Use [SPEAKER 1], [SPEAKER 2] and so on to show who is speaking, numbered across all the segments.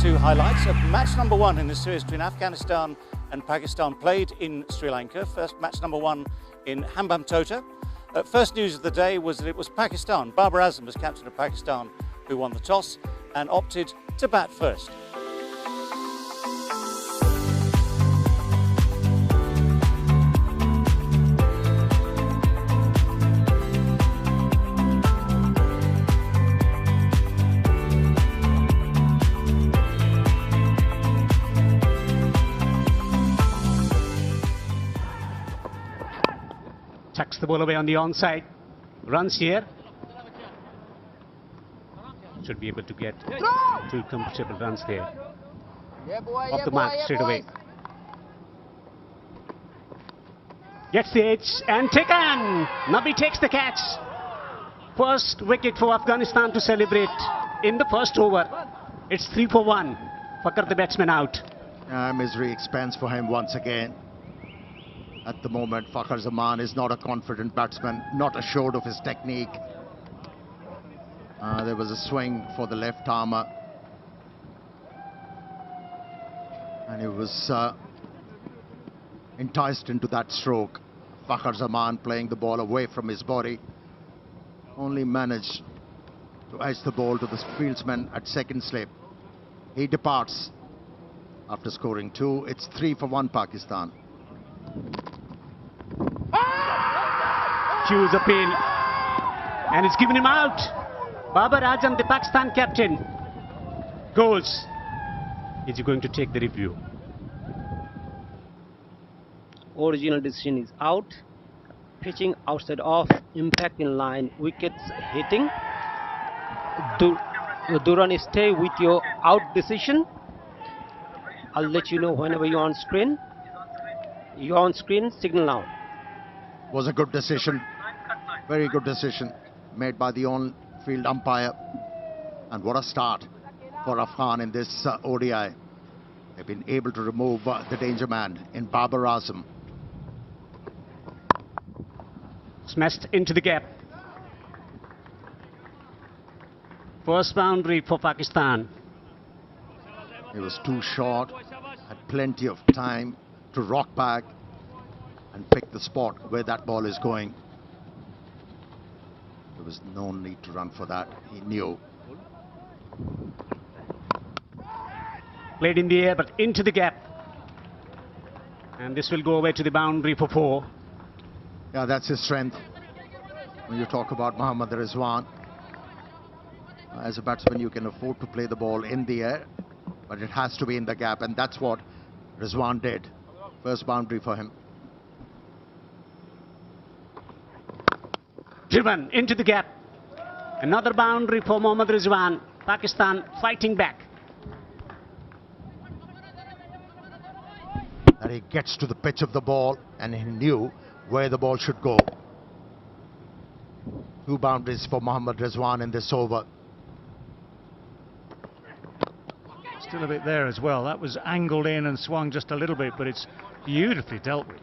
[SPEAKER 1] to highlights of match number 1 in the series between Afghanistan and Pakistan, played in Sri Lanka. First match number 1 in Hambantota. First news of the day was that it was Pakistan. Babar Azam was captain of Pakistan who won the toss and opted to bat first.
[SPEAKER 2] Chucks the ball away on the onside. Runs here. Should be able to get 2 comfortable runs there. Off the mark straight away. Gets the edge and taken. Nabi takes the catch. First wicket for Afghanistan to celebrate in the first over. It's 3 for 1. Fakar the batsman out.
[SPEAKER 3] Misery expands for him once again. At the moment, Fakhar Zaman is not a confident batsman, not assured of his technique. There was a swing for the left armer. And he was enticed into that stroke. Fakhar Zaman playing the ball away from his body. Only managed to edge the ball to the fieldsman at second slip. He departs after scoring 2. It's 3 for 1 Pakistan.
[SPEAKER 2] Hughes appeal, and it's given him out. Babar Azam, the Pakistan captain, goals. Is he going to take the review?
[SPEAKER 4] Original decision is out. Pitching outside off, impact in line, wickets hitting. Durrani, stay with your out decision. I'll let you know whenever you're on screen. You're on screen, signal now.
[SPEAKER 3] Was a good decision. Very good decision made by the on-field umpire. And what a start for Afghan in this ODI. They've been able to remove the danger man in Babar Azam.
[SPEAKER 2] Smashed into the gap. First boundary for Pakistan.
[SPEAKER 3] He was too short, had plenty of time to rock back and pick the spot where that ball is going. There was no need to run for that. He knew.
[SPEAKER 2] Played in the air, but into the gap. And this will go away to the boundary for 4.
[SPEAKER 3] Yeah, that's his strength. When you talk about Mohammad Rizwan, as a batsman, you can afford to play the ball in the air, but it has to be in the gap, and that's what Rizwan did. First boundary for him.
[SPEAKER 2] Driven into the gap. Another boundary for Mohammad Rizwan. Pakistan fighting back.
[SPEAKER 3] And he gets to the pitch of the ball, and he knew where the ball should go. 2 boundaries for Mohammad Rizwan in this over.
[SPEAKER 5] Still a bit there as well. That was angled in and swung just a little bit, but it's beautifully dealt with.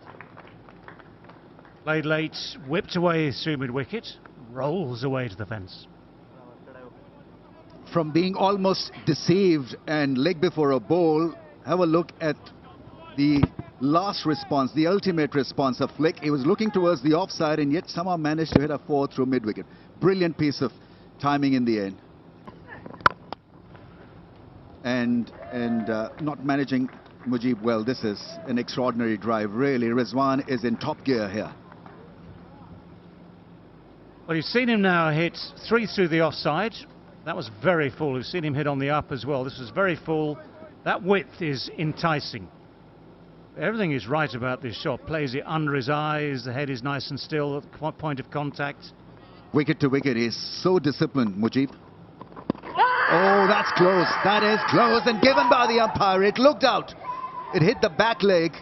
[SPEAKER 5] Played late, whipped away through mid-wicket, rolls away to the fence.
[SPEAKER 6] From being almost deceived and leg before a ball, have a look at the last response, the ultimate response of Flick. He was looking towards the offside and yet somehow managed to hit a 4 through mid-wicket. Brilliant piece of timing in the end. And not managing Mujib well. This is an extraordinary drive, really. Rizwan is in top gear here.
[SPEAKER 5] Well, you've seen him now hit 3 through the offside. That was very full. You've seen him hit on the up as well. This was very full. That width is enticing. Everything is right about this shot. Plays it under his eyes. The head is nice and still at the point of contact.
[SPEAKER 6] Wicket to wicket. He's so disciplined, Mujib. Oh, that's close. That is close and given by the umpire. It looked out. It hit the back leg.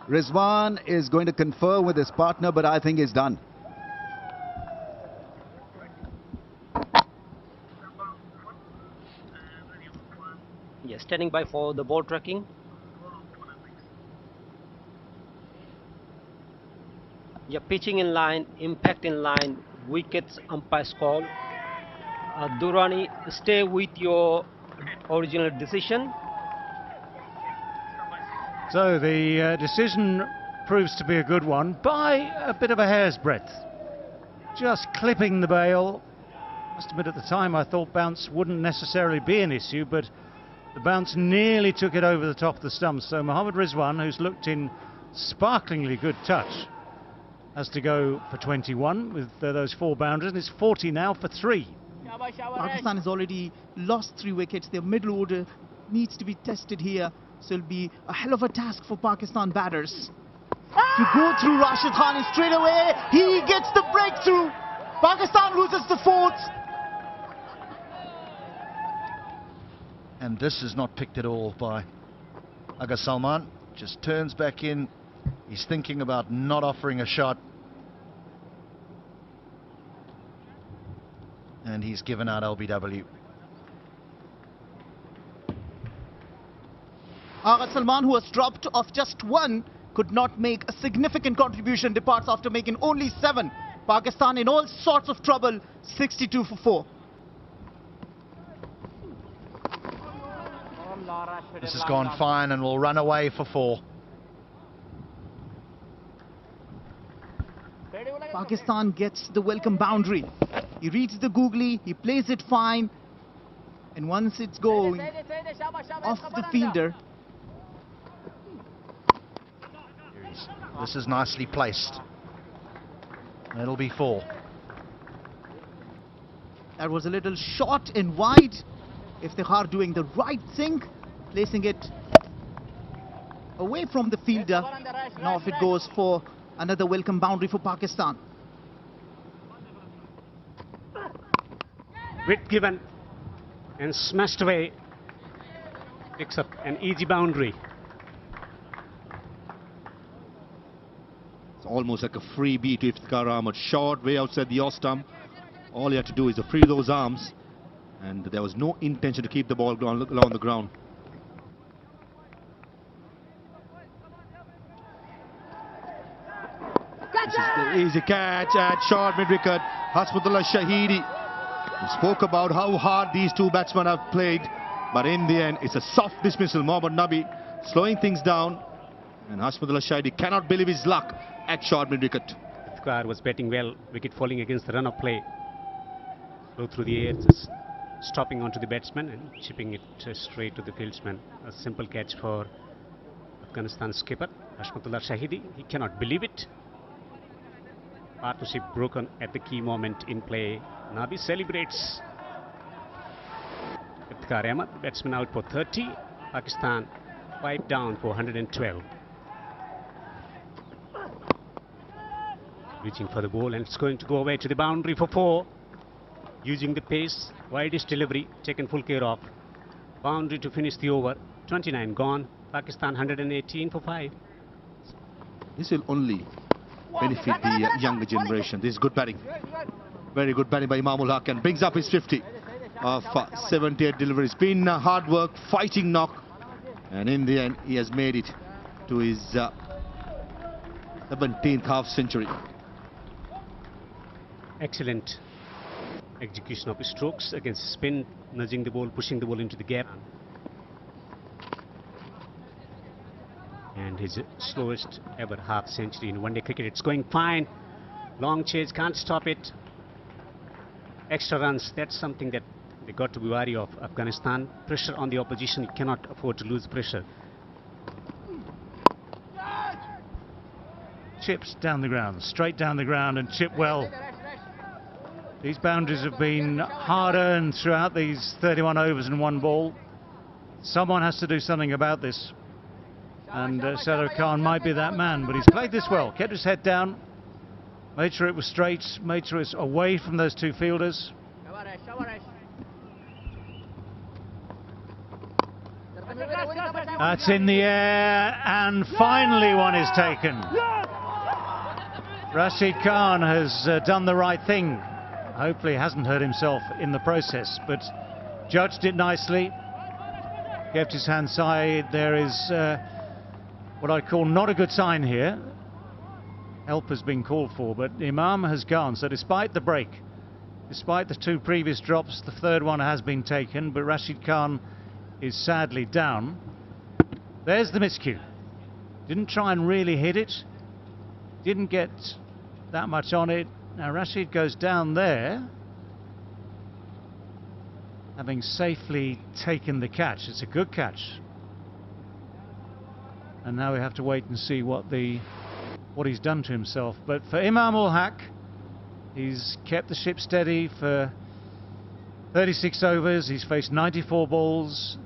[SPEAKER 6] Rizwan is going to confer with his partner, but I think he's done.
[SPEAKER 4] Yes, standing by for the ball tracking. Yeah, pitching in line, impact in line, wickets, umpire's call. Durrani, stay with your original decision.
[SPEAKER 5] So the decision proves to be a good one by a bit of a hair's breadth. Just clipping the bail. Must admit at the time I thought bounce wouldn't necessarily be an issue, but the bounce nearly took it over the top of the stumps. So Mohammad Rizwan, who's looked in sparklingly good touch, has to go for 21 with those 4 boundaries, and it's 40 now for 3.
[SPEAKER 7] Pakistan has already lost 3 wickets. Their middle order needs to be tested here, so it'll be a hell of a task for Pakistan batters to go through Rashid Khan, and straight away he gets the breakthrough. Pakistan loses the 4th.
[SPEAKER 3] And this is not picked at all by Aga Salman. Just turns back in. He's thinking about not offering a shot. And he's given out LBW.
[SPEAKER 7] Aga Salman, who has dropped off just 1, could not make a significant contribution, departs after making only 7. Pakistan in all sorts of trouble, 62 for 4.
[SPEAKER 3] This has gone fine and will run away for 4.
[SPEAKER 7] Pakistan gets the welcome boundary. He reads the googly, he plays it fine, and once it's going off the fielder.
[SPEAKER 3] This is nicely placed. It'll be 4.
[SPEAKER 7] That was a little short and wide. Iftikhar doing the right thing, placing it away from the fielder. Now off it goes for another welcome boundary for Pakistan.
[SPEAKER 2] Width given and smashed away. Picks up an easy boundary.
[SPEAKER 8] It's almost like a freebie to Iftikhar Ahmed. Short, way outside the off stump. All he had to do is to free those arms. And there was no intention to keep the ball along the ground. This is the easy catch at short mid-wicket. Hasmutullah Shahidi. We spoke about how hard these 2 batsmen have played, but in the end it's a soft dismissal. Mohammad Nabi slowing things down, and Hasmutullah Shahidi cannot believe his luck at short mid-wicket.
[SPEAKER 2] Iftikhar was batting well, wicket falling against the run of play. Slow through the air, just stopping onto the batsman and chipping it straight to the fieldsman. A simple catch for Afghanistan skipper Hasmutullah Shahidi. He cannot believe it. Partnership broken at the key moment in play. Nabi celebrates. Iftikhar Ahmed, batsman out for 30. Pakistan 5 down for 112. Reaching for the ball, and it's going to go away to the boundary for 4. Using the pace, widest delivery taken full care of. Boundary to finish the over. 29 gone. Pakistan 118 for 5.
[SPEAKER 8] This will only benefit the younger generation. This is good batting. Very good batting by Imamul Haq, and brings up his 50 of 78 deliveries. Been hard work, fighting knock, and in the end he has made it to his 17th half century.
[SPEAKER 2] Excellent execution of his strokes against spin, nudging the ball, pushing the ball into the gap. And his slowest ever half century in one-day cricket. It's going fine. Long chase, can't stop it. Extra runs, that's something that they got to be wary of. Afghanistan, pressure on the opposition, you cannot afford to lose pressure.
[SPEAKER 5] Chips down the ground, straight down the ground, and chip well. These boundaries have been hard earned throughout these 31 overs and 1 ball. Someone has to do something about this. And Sadar Khan might be that man, but he's played this well. Kept his head down, made sure it was straight, made sure it's away from those 2 fielders. That's in the air, and finally one is taken. Rashid Khan has done the right thing. Hopefully hasn't hurt himself in the process, but judged it nicely. Kept his hand side. There is what I call not a good sign here. Help has been called for, but Imam has gone. So despite the break, Despite the 2 previous drops, the 3rd one has been taken, but Rashid Khan is sadly down. There's the miscue. Didn't try and really hit it. Didn't get that much on it. Now Rashid goes down there, having safely taken the catch. It's a good catch. And now we have to wait and see what he's done to himself. But for Imam ul Haq, he's kept the ship steady for 36 overs. He's faced 94 balls,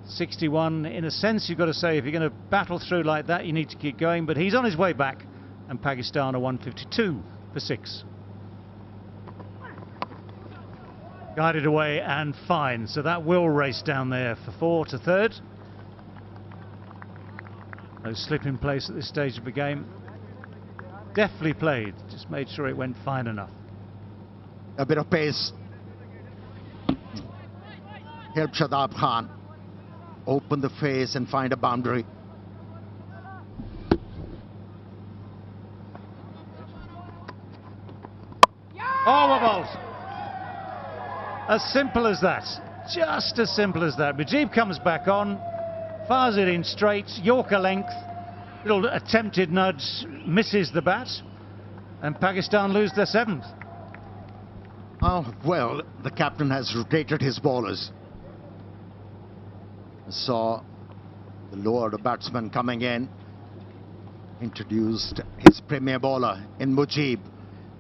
[SPEAKER 5] 61. In a sense, you've got to say, if you're going to battle through like that, you need to keep going. But he's on his way back, and Pakistan are 152 for 6. Guided away and fine. So that will race down there for 4 to 3rd. No slip in place at this stage of the game. Deftly played, just made sure it went fine enough.
[SPEAKER 3] A bit of pace. Help Shadab Khan open the face and find a boundary.
[SPEAKER 5] Over bowls. As simple as that. Just as simple as that. Mujib comes back on, fires it in straight, Yorker length. Little attempted nudge, misses the bat, and Pakistan lose their 7th.
[SPEAKER 3] Oh, well, the captain has rotated his bowlers. Saw the lower batsman coming in, introduced his premier bowler in Mujib,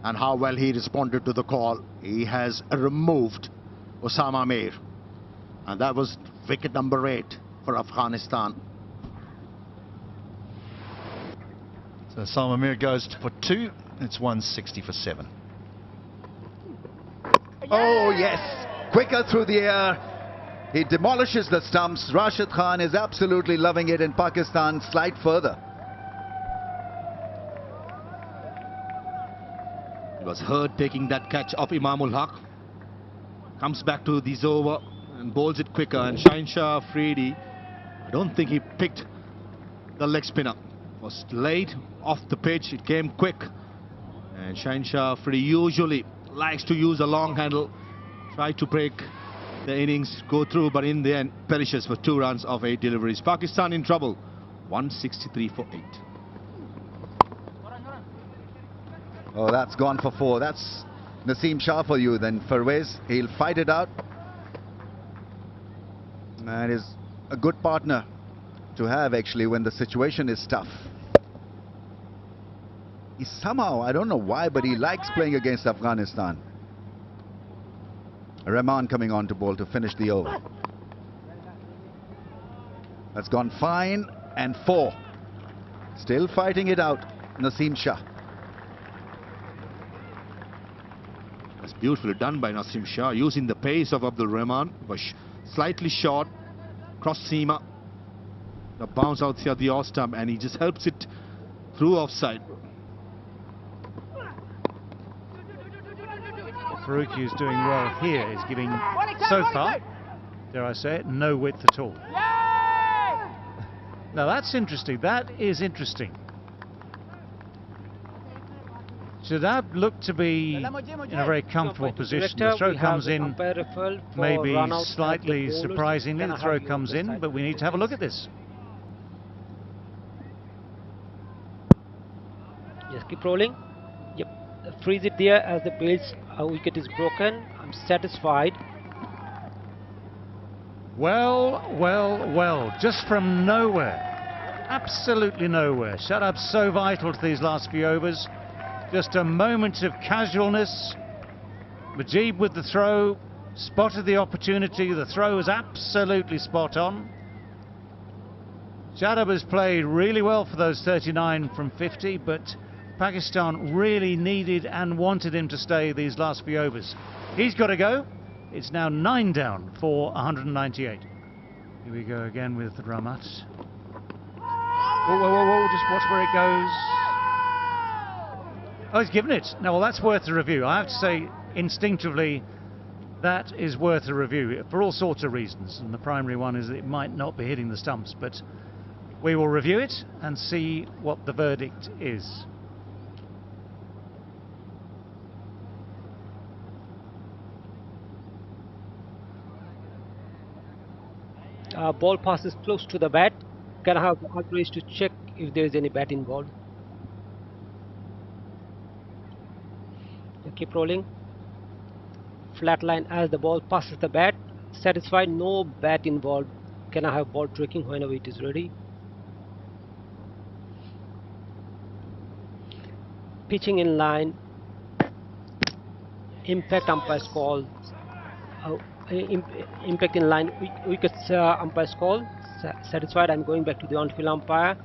[SPEAKER 3] and how well he responded to the call. He has removed Osama Mir, and that was wicket number 8 for Afghanistan.
[SPEAKER 6] So Osama Mir goes for 2. It's 160 for 7. Oh, yes. Quicker through the air. He demolishes the stumps. Rashid Khan is absolutely loving it, and Pakistan slide further.
[SPEAKER 8] He was hurt taking that catch of Imam ul Haq. Comes back to this over and bowls it quicker. And Shaheen Shah Afridi, I don't think he picked the leg spinner. Was late off the pitch, it came quick. And Shaheen Shah Afridi usually likes to use a long handle, try to break the innings, go through, but in the end perishes for 2 runs of 8 deliveries. Pakistan in trouble, 163 for 8.
[SPEAKER 6] Oh, that's gone for 4. That's Naseem Shah for you then. Pervez, he'll fight it out. And is a good partner to have actually when the situation is tough. He somehow, I don't know why, but he likes playing against Afghanistan. Rahman coming on to bowl to finish the over. That's gone fine, and 4. Still fighting it out, Naseem Shah.
[SPEAKER 8] That's beautifully done by Naseem Shah, using the pace of Abdul Rahman. Was slightly short, cross seamer. The bounce outside the off stump, and he just helps it through offside.
[SPEAKER 5] Faruqi is doing well here. He's giving, so far, dare I say it, no width at all. Now that's interesting. That is interesting. Shadab looked to be in a very comfortable position. The throw comes in, maybe slightly surprisingly, the throw comes in, but we need to have a look at this.
[SPEAKER 4] Yes, keep rolling. Yep, freeze it there as the base wicket is broken. I'm satisfied.
[SPEAKER 5] Well, well, well, just from nowhere, absolutely nowhere. Shadab's so vital to these last few overs. Just a moment of casualness. Mujib with the throw, spotted the opportunity. The throw was absolutely spot on. Shadab has played really well for those 39 from 50, but Pakistan really needed and wanted him to stay these last few overs. He's got to go. It's now 9 down for 198. Here we go again with Ramat. Whoa, whoa, whoa, whoa, just watch where it goes. Oh, he's given it. No, well, that's worth a review. I have to say, instinctively, that is worth a review for all sorts of reasons. And the primary one is that it might not be hitting the stumps, but we will review it and see what the verdict is.
[SPEAKER 4] Ball passes close to the bat. Can I have the authorized to check if there is any bat involved? Keep rolling. Flat line as the ball passes the bat. Satisfied, no bat involved. Can I have ball tracking whenever it is ready? Pitching in line. Impact umpire's call. Impact in line. Wickets umpire's call. Satisfied. I'm going back to the on-field umpire.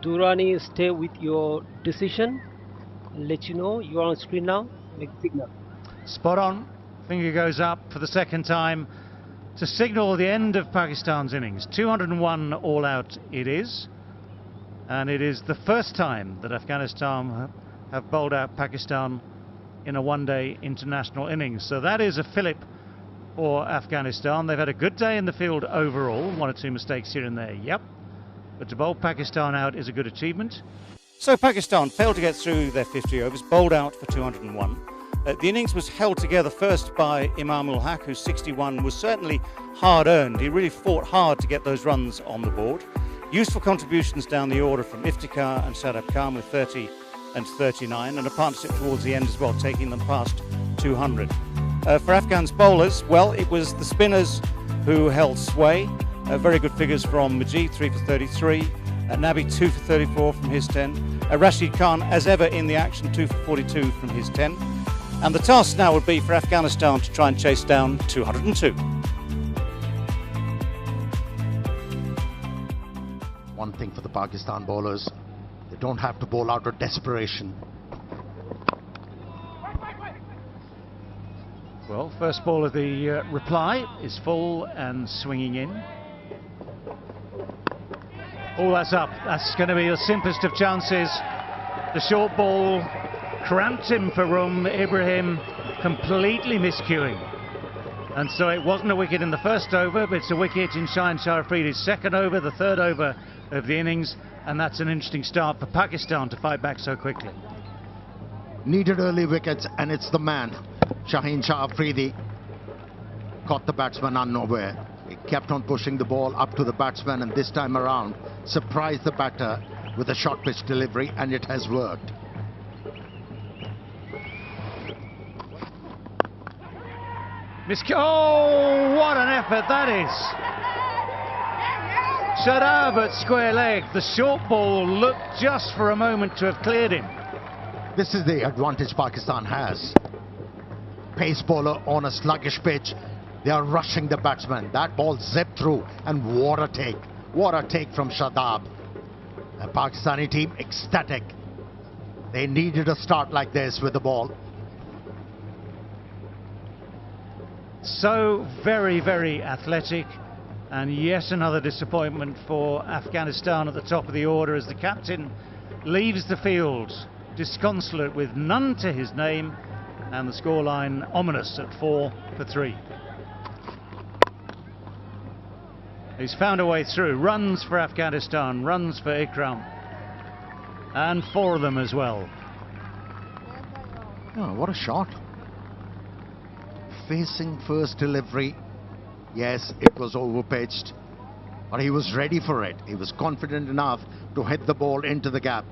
[SPEAKER 4] Durrani, stay with your decision. I'll let you know. You are on screen now. Make signal.
[SPEAKER 5] Spot on. Finger goes up for the second time to signal the end of Pakistan's innings. 201 all out it is. And it is the first time that Afghanistan have bowled out Pakistan in a one-day international innings. So that is a fillip for Afghanistan. They've had a good day in the field overall. One or two mistakes here and there, yep. But to bowl Pakistan out is a good achievement.
[SPEAKER 1] So Pakistan failed to get through their 50 overs, bowled out for 201. The innings was held together first by Imam ul Haq, whose 61 was certainly hard-earned. He really fought hard to get those runs on the board. Useful contributions down the order from Iftikhar and Sadab Khan with 30 and 39, and a partnership towards the end as well, taking them past 200. For Afghan's bowlers, well, it was the spinners who held sway. Very good figures from Majid, 3 for 33. Nabi, 2 for 34 from his 10. Rashid Khan, as ever in the action, 2 for 42 from his 10. And the task now would be for Afghanistan to try and chase down 202.
[SPEAKER 3] One thing for the Pakistan bowlers, they don't have to bowl out of desperation.
[SPEAKER 5] Well, first ball of the reply is full and swinging in. Oh, that's up. That's going to be the simplest of chances. The short ball cramped him for room. Ibrahim completely miscuing. And so it wasn't a wicket in the first over, but it's a wicket in Shaheen Shah Afridi's second over, the third over of the innings. And that's an interesting start for Pakistan to fight back so quickly.
[SPEAKER 3] Needed early wickets, and it's the man, Shaheen Shah Afridi. Caught the batsman unaware. He kept on pushing the ball up to the batsman, and this time around surprised the batter with a short pitch delivery, and it has worked.
[SPEAKER 5] Oh, what an effort that is. Shadab at square leg. The short ball looked just for a moment to have cleared him.
[SPEAKER 3] This is the advantage Pakistan has. Pace bowler on a sluggish pitch. They are rushing the batsman. That ball zipped through, and what a take. What a take from Shadab. The Pakistani team ecstatic. They needed a start like this with the ball.
[SPEAKER 5] So very, very athletic. And yet another disappointment for Afghanistan at the top of the order as the captain leaves the field disconsolate with none to his name, and the scoreline ominous at 4 for 3. He's found a way through. Runs for Afghanistan, runs for Ikram, and 4 of them as well.
[SPEAKER 3] Oh, what a shot. Facing first delivery. Yes, it was overpitched, but he was ready for it. He was confident enough to hit the ball into the gap.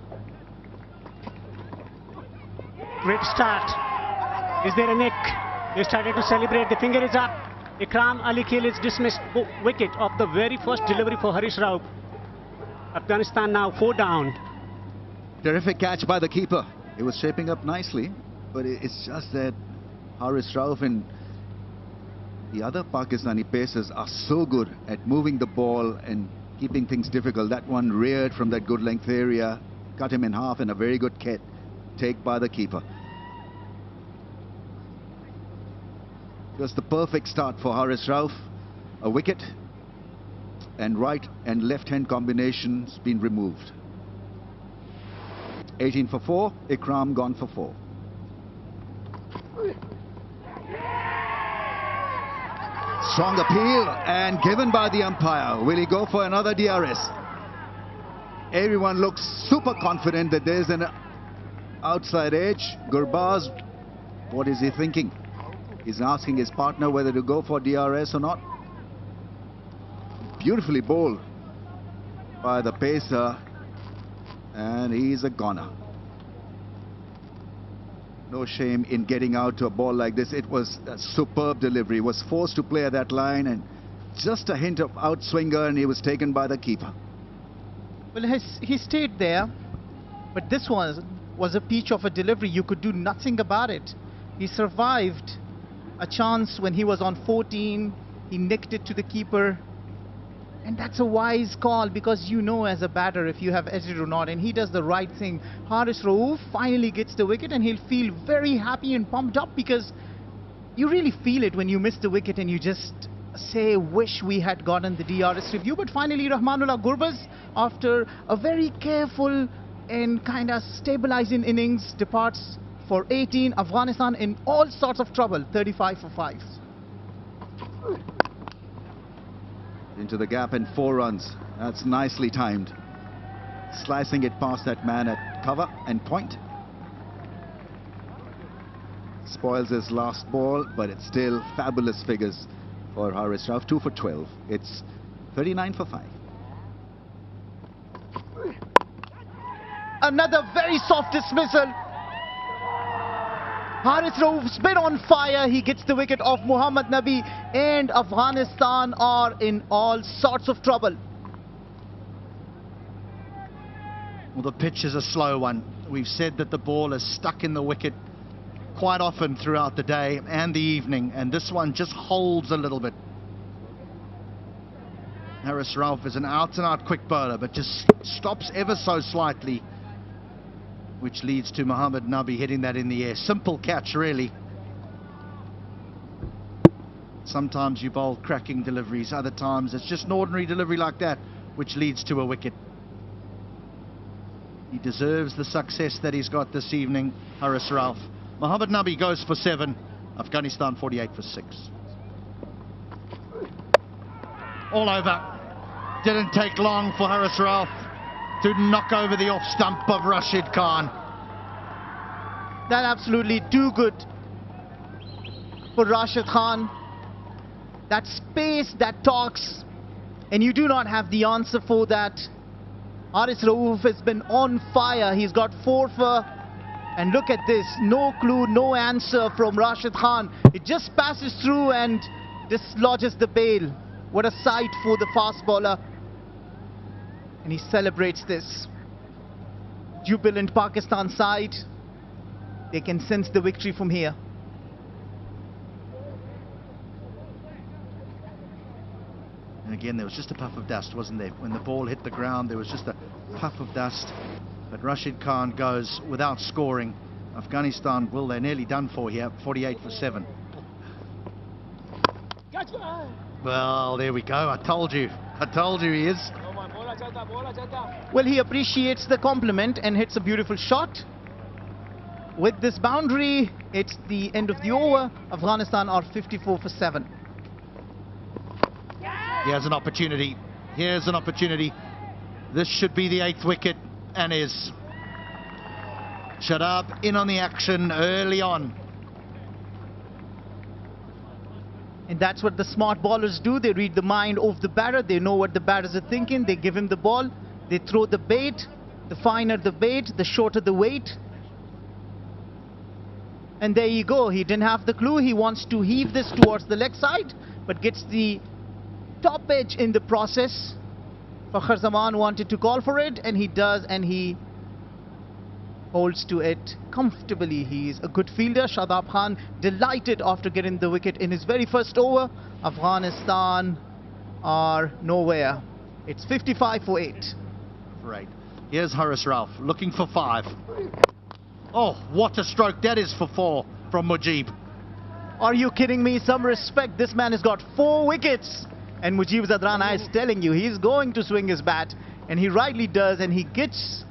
[SPEAKER 2] Great start. Is there a nick? They started to celebrate. The finger is up. Ikram Ali Khil is dismissed. Wicket of the very first delivery for Harish Rauf. Afghanistan now 4 down.
[SPEAKER 6] Terrific catch by the keeper. It was shaping up nicely, but it's just that Harish Rauf and the other Pakistani pacers are so good at moving the ball and keeping things difficult. That one reared from that good length area, cut him in half, and a very good take by the keeper. It was the perfect start for Harish Rauf. A wicket, and right and left hand combinations been removed. 18 for 4, Ikram gone for 4. Strong appeal and given by the umpire. Will he go for another DRS? Everyone looks super confident that there's an outside edge. Gurbaz, what is he thinking? He's asking his partner whether to go for DRS or not. beautifully bowled by the pacer, and he's a goner. No shame in getting out to a ball like this. It was a superb delivery. Was forced to play at that line, and just a hint of outswinger, and he was taken by the keeper.
[SPEAKER 7] Well, he stayed there, but this was a peach of a delivery. You could do nothing about it. He survived a chance when he was on 14. He nicked it to the keeper. And that's a wise call, because you know as a batter if you have edged it or not, and he does the right thing. Haris Rauf finally gets the wicket, and he'll feel very happy and pumped up, because you really feel it when you miss the wicket and you just say, wish we had gotten the DRS review. But finally Rahmanullah Gurbaz, after a very careful and kind of stabilizing innings, departs for 18. Afghanistan in all sorts of trouble, 35 for 5.
[SPEAKER 6] Into the gap and 4 runs. That's nicely timed. Slicing it past that man at cover and point. Spoils his last ball, but it's still fabulous figures for Haris Rauf. 2 for 12. It's 39 for 5.
[SPEAKER 7] Another very soft dismissal. Haris Rauf's been on fire. He gets the wicket off Muhammad Nabi, and Afghanistan are in all sorts of trouble.
[SPEAKER 8] Well, the pitch is a slow one. We've said that the ball is stuck in the wicket quite often throughout the day and the evening, and this one just holds a little bit. Haris Rauf is an out-and-out quick bowler, but just stops ever so slightly, which leads to Muhammad Nabi hitting that in the air. Simple catch, really. Sometimes you bowl cracking deliveries, other times it's just an ordinary delivery like that, which leads to a wicket. He deserves the success that he's got this evening, Haris Rauf. Muhammad Nabi goes for 7, Afghanistan 48 for 6. All over. Didn't take long for Haris Rauf to knock over the off stump of Rashid Khan.
[SPEAKER 7] That absolutely too good for Rashid Khan. That space that talks, and you do not have the answer for that. Haris Rauf has been on fire. He's got 4 for, and look at this, no clue, no answer from Rashid Khan. It just passes through and dislodges the bail. What a sight for the fast bowler. And he celebrates this. Jubilant Pakistan side. They can sense the victory from here.
[SPEAKER 8] And again, there was just a puff of dust, wasn't there? When the ball hit the ground, there was just a puff of dust. But Rashid Khan goes without scoring. Afghanistan, well, they're nearly done for here, 48 for 7. Well, there we go. I told you he is.
[SPEAKER 7] Well, he appreciates the compliment and hits a beautiful shot. With this boundary, it's the end of the over. Afghanistan are 54 for 7.
[SPEAKER 8] Here's an opportunity. Here's an opportunity. This should be the 8th wicket, and is. Shadab in on the action early on.
[SPEAKER 7] And that's what the smart bowlers do. They read the mind of the batter. They know what the batters are thinking. They give him the ball. They throw the bait. The finer the bait, the shorter the weight. And there you go. He didn't have the clue. He wants to heave this towards the leg side, but gets the top edge in the process. Fakhar Zaman wanted to call for it, and he does, and he holds to it comfortably. He's a good fielder. Shadab Khan delighted after getting the wicket in his very first over. Afghanistan are nowhere. It's 55 for 8.
[SPEAKER 8] Right. Here's Haris Rauf looking for 5. Oh, what a stroke that is for 4 from Mujib.
[SPEAKER 7] Are you kidding me? Some respect. This man has got 4 wickets. And Mujib Zadrana is telling you he's going to swing his bat. And he rightly does. And he gets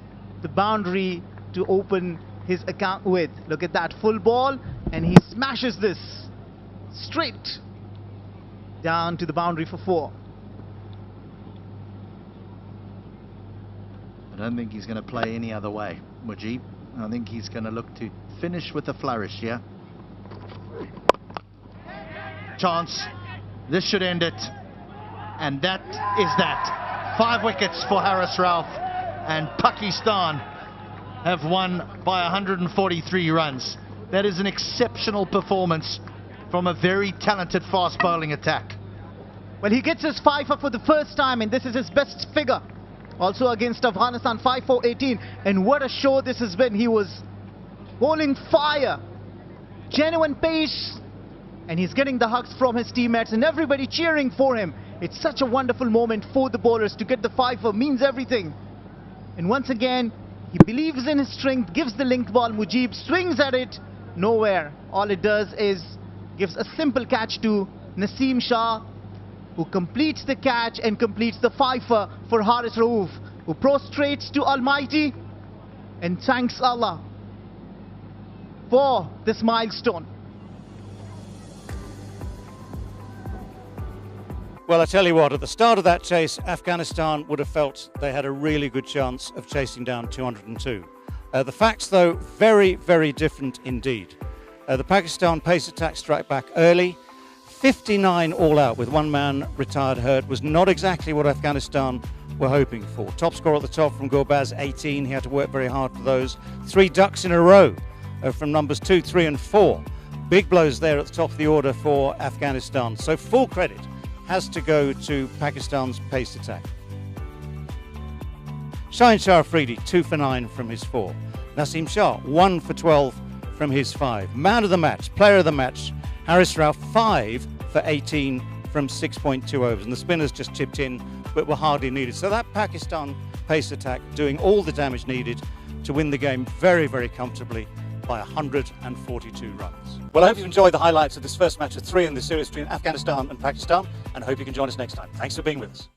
[SPEAKER 7] the boundary to open his account with. Look at that full ball, and he smashes this straight down to the boundary for 4.
[SPEAKER 8] I don't think he's going to play any other way, Mujib. I think he's going to look to finish with a flourish, yeah? Chance. This should end it. And that is that. 5 wickets for Haris Rauf, and Pakistan have won by 143 runs. That is an exceptional performance from a very talented fast bowling attack.
[SPEAKER 7] Well, he gets his 5 for the first time, and this is his best figure. Also against Afghanistan, 5 for 18. And what a show this has been. He was bowling fire, genuine pace, and he's getting the hugs from his teammates and everybody cheering for him. It's such a wonderful moment for the bowlers. To get the 5 means everything. And once again, he believes in his strength, gives the linked ball. Mujib swings at it, nowhere. All it does is gives a simple catch to Naseem Shah, who completes the catch and completes the 5 for Haris Rauf, who prostrates to Almighty and thanks Allah for this milestone.
[SPEAKER 1] Well, I tell you what, at the start of that chase, Afghanistan would have felt they had a really good chance of chasing down 202. The facts, though, very, very different indeed. The Pakistan pace attack struck back early. 59 all out with 1 man retired hurt was not exactly what Afghanistan were hoping for. Top score at the top from Gurbaz, 18. He had to work very hard for those. 3 ducks in a row from numbers 2, 3 and 4. Big blows there at the top of the order for Afghanistan. So full credit has to go to Pakistan's pace attack. Shaheen Shah Afridi, 2 for 9 from his 4. Naseem Shah, 1 for 12 from his 5. Man of the match, player of the match, Haris Rauf, 5 for 18 from 6.2 overs. And the spinners just chipped in, but were hardly needed. So that Pakistan pace attack doing all the damage needed to win the game very, very comfortably by 142 runs. Well, I hope you enjoyed the highlights of this first match of 3 in the series between Afghanistan and Pakistan, and I hope you can join us next time. Thanks for being with us.